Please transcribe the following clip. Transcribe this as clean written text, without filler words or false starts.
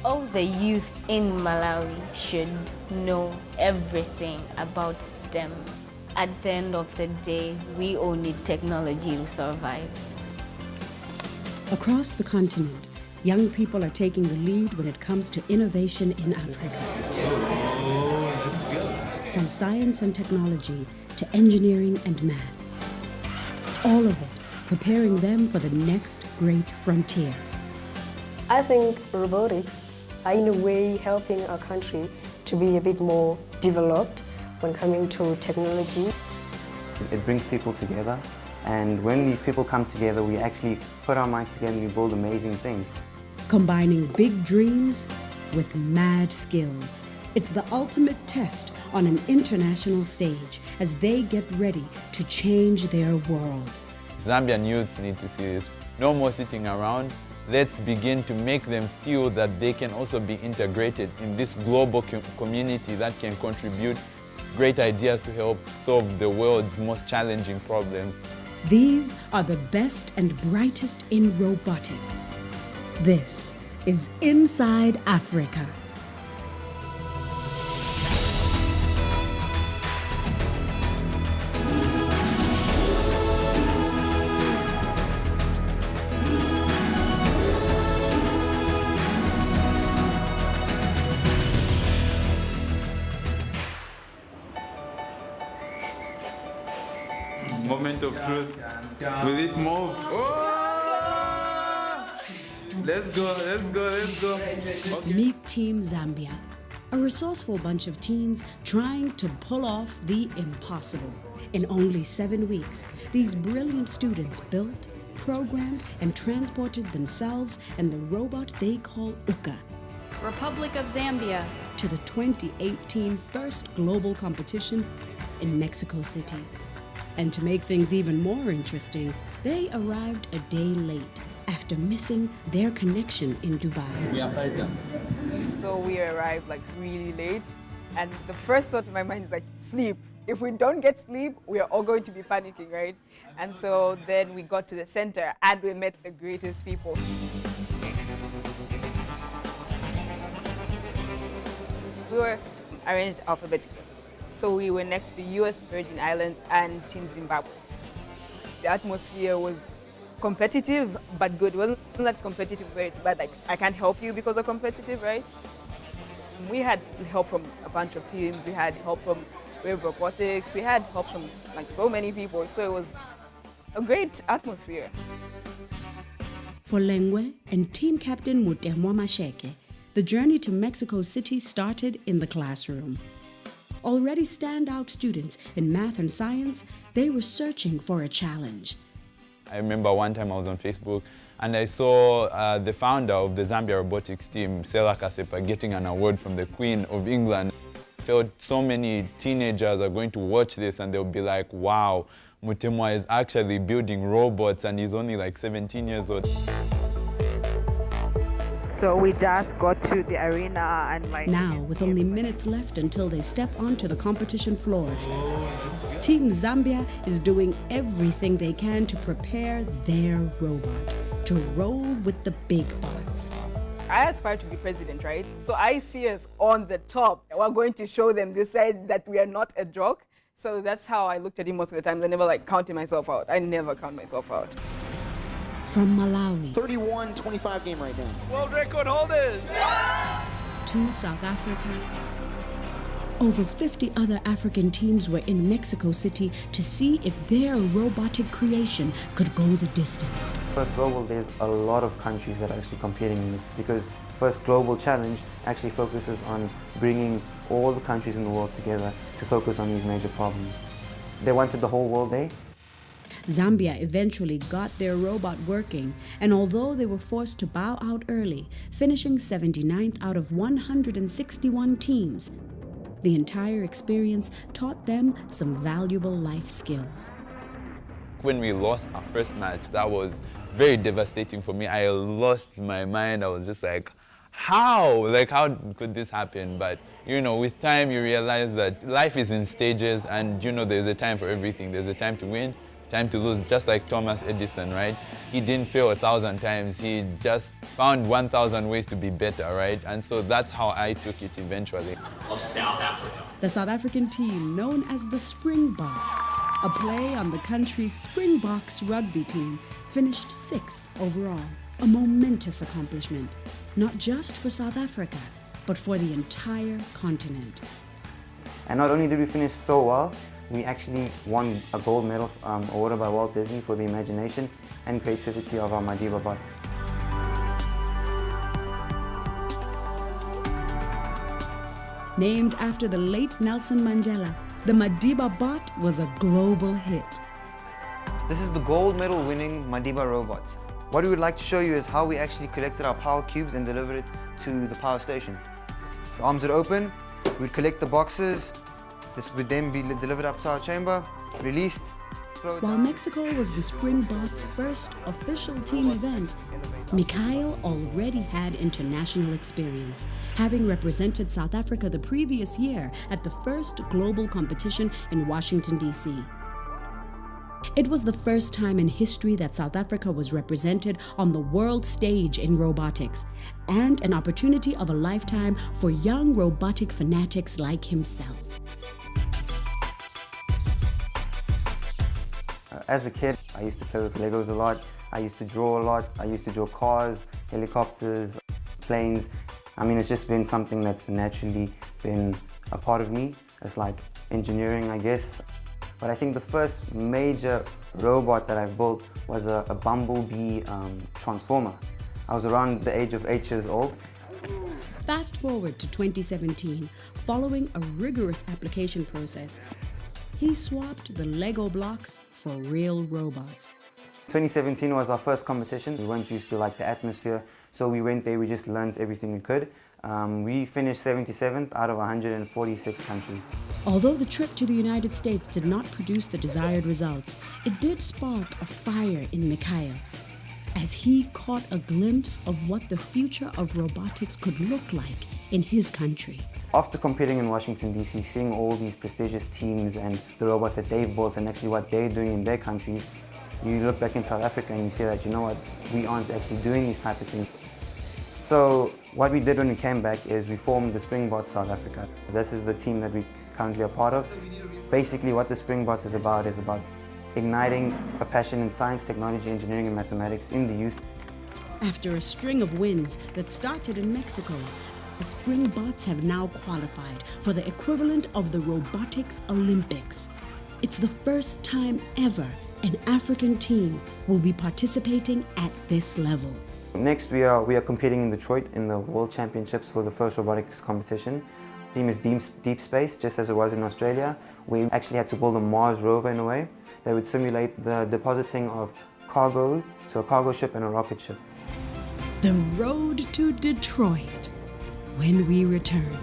All the youth in Malawi should know everything about STEM. At the end of the day, we all need technology to survive. Across the continent, young people are taking the lead when it comes to innovation in Africa. From science and technology to engineering and math. All of it preparing them for the next great frontier. I think robotics are in a way helping our country to be a bit more developed when coming to technology. It brings people together, and when these people come together, we actually put our minds together and we build amazing things. Combining big dreams with mad skills. It's the ultimate test on an international stage as they get ready to change their world. Zambian youths need to see this. No more sitting around. Let's begin to make them feel that they can also be integrated in this global community that can contribute great ideas to help solve the world's most challenging problems. These are the best and brightest in robotics. This is Inside Africa. Moment of truth. Will it move? Oh! Let's go, let's go, let's go. Okay. Meet Team Zambia, a resourceful bunch of teens trying to pull off the impossible. In only 7 weeks, these brilliant students built, programmed, and transported themselves and the robot they call Uka, Republic of Zambia, to the 2018 first global competition in Mexico City. And to make things even more interesting, they arrived a day late after missing their connection in Dubai. We are fighting. So we arrived like really late, and the first thought in my mind is like, sleep. If we don't get sleep, we are all going to be panicking, right? And so then we got to the center and we met the greatest people. We were arranged alphabetically. So we were next to the US Virgin Islands and Team Zimbabwe. The atmosphere was competitive, but good. It wasn't that competitive where it's bad, like I can't help you because we're competitive, right? We had help from a bunch of teams. We had help from Wave Robotics. We had help from like so many people. So it was a great atmosphere. For Lengwe and team captain Mutemwa Masheke, the journey to Mexico City started in the classroom. Already standout students in math and science, they were searching for a challenge. I remember one time I was on Facebook and I saw the founder of the Zambia robotics team, Sela Kasepa, getting an award from the Queen of England. I felt so many teenagers are going to watch this and they'll be like, wow, Mutemwa is actually building robots and he's only like 17 years old. So we just got to the arena and like... Now, with only minutes left until they step onto the competition floor, Team Zambia is doing everything they can to prepare their robot to roll with the big bots. I aspire to be president, right? So I see us on the top. We're going to show them this side that we are not a joke. So that's how I looked at it most of the time. I never like counted myself out. I never count myself out. From Malawi 31-25 game right now. World record holders! to South Africa, over 50 other African teams were in Mexico City to see if their robotic creation could go the distance. First Global, there's a lot of countries that are actually competing in this because First Global Challenge actually focuses on bringing all the countries in the world together to focus on these major problems. They wanted the whole world there. Zambia eventually got their robot working, and although they were forced to bow out early, finishing 79th out of 161 teams, the entire experience taught them some valuable life skills. When we lost our first match, that was very devastating for me. I lost my mind. I was just like, how? Like, how could this happen? But, you know, with time, you realize that life is in stages and, you know, there's a time for everything. There's a time to win, time to lose, just like Thomas Edison, right? He didn't fail 1,000 times, he just found 1,000 ways to be better, right? And so that's how I took it eventually. Of South Africa. The South African team, known as the SpringBots, a play on the country's Springboks rugby team, finished 6th overall, a momentous accomplishment, not just for South Africa, but for the entire continent. And not only did we finish so well, we actually won a gold medal awarded by Walt Disney for the imagination and creativity of our Madiba bot. Named after the late Nelson Mandela, the Madiba bot was a global hit. This is the gold medal winning Madiba robot. What we would like to show you is how we actually collected our power cubes and delivered it to the power station. The arms would open, we'd collect the boxes, this would then be delivered up to our chamber, released. While Mexico was the SpringBots' first official team event, Mikhail already had international experience, having represented South Africa the previous year at the first global competition in Washington, D.C. It was the first time in history that South Africa was represented on the world stage in robotics, and an opportunity of a lifetime for young robotic fanatics like himself. As a kid, I used to play with Legos a lot. I used to draw a lot. I used to draw cars, helicopters, planes. I mean, it's just been something that's naturally been a part of me. It's like engineering, I guess. But I think the first major robot that I built was a bumblebee transformer. I was around the age of 8 years old. Fast forward to 2017, following a rigorous application process, he swapped the Lego blocks for real robots. 2017 was our first competition. We weren't used to like the atmosphere, so we went there, we just learned everything we could. We finished 77th out of 146 countries. Although the trip to the United States did not produce the desired results, it did spark a fire in Mikhail, as he caught a glimpse of what the future of robotics could look like in his country. After competing in Washington, D.C., seeing all these prestigious teams and the robots that they've built and actually what they're doing in their countries, you look back in South Africa and you see that, you know what, we aren't actually doing these type of things. So what we did when we came back is we formed the SpringBots South Africa. This is the team that we currently are part of. Basically what the SpringBots is about igniting a passion in science, technology, engineering and mathematics in the youth. After a string of wins that started in Mexico, the SpringBots have now qualified for the equivalent of the Robotics Olympics. It's the first time ever an African team will be participating at this level. Next, we are competing in Detroit in the World Championships for the first robotics competition. The team is deep space, just as it was in Australia. We actually had to build a Mars rover in a way that would simulate the depositing of cargo to a cargo ship and a rocket ship. The road to Detroit, when we return.